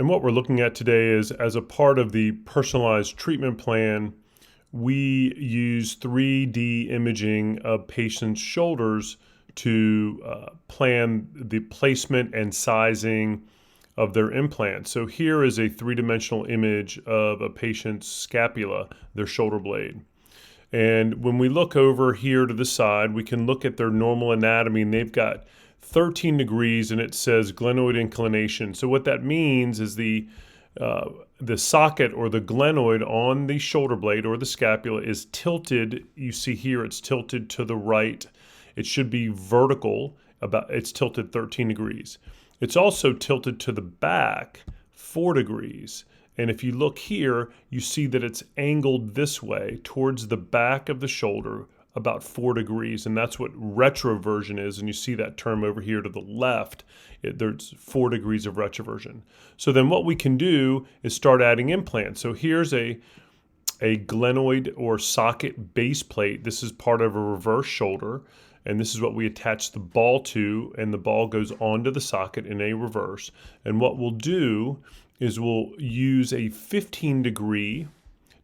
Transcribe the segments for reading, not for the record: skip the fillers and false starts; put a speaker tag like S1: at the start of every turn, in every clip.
S1: And what we're looking at today is, as a part of the personalized treatment plan, we use 3D imaging of patients' shoulders to plan the placement and sizing of their implants. So here is a three-dimensional image of a patient's scapula, their shoulder blade. And when we look over here to the side, we can look at their normal anatomy, and they've got 13 degrees and it says glenoid inclination. So what that means is the socket or the glenoid on the shoulder blade or the scapula is tilted. You see here it's tilted to the right. It should be vertical, it's tilted 13 degrees. It's also tilted to the back 4 degrees. And if you look here, you see that it's angled this way towards the back of the shoulder about 4 degrees, and that's what retroversion is. And you see that term over here to the left. There's 4 degrees of retroversion. So then what we can do is start adding implants. So here's a glenoid or socket base plate. This is part of a reverse shoulder, and this is what we attach the ball to, and the ball goes onto the socket in a reverse. And what we'll do is we'll use a 15-degree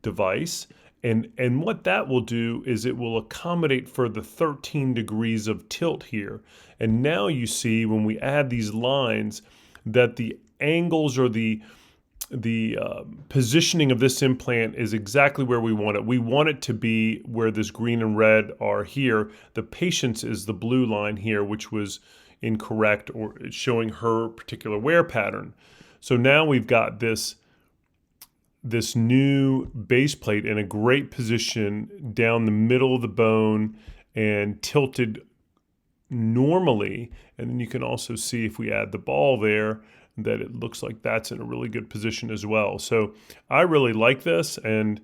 S1: device, and what that will do is it will accommodate for the 13 degrees of tilt here. And now you see when we add these lines that the angles or the positioning of this implant is exactly where we want it. We want it to be where this green and red are here. The patient's is the blue line here, which was incorrect or showing her particular wear pattern. So now we've got this new base plate in a great position down the middle of the bone and tilted normally. And then you can also see if we add the ball there that it looks like that's in a really good position as well. So I really like this, and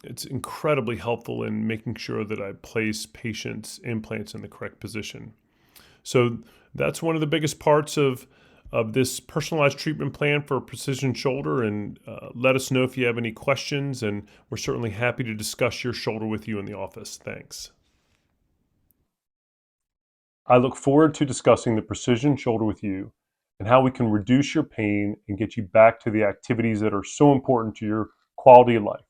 S1: it's incredibly helpful in making sure that I place patients' implants in the correct position. So that's one of the biggest parts of this personalized treatment plan for precision shoulder, and let us know if you have any questions, and we're certainly happy to discuss your shoulder with you in the office. Thanks. I look forward to discussing the precision shoulder with you and how we can reduce your pain and get you back to the activities that are so important to your quality of life.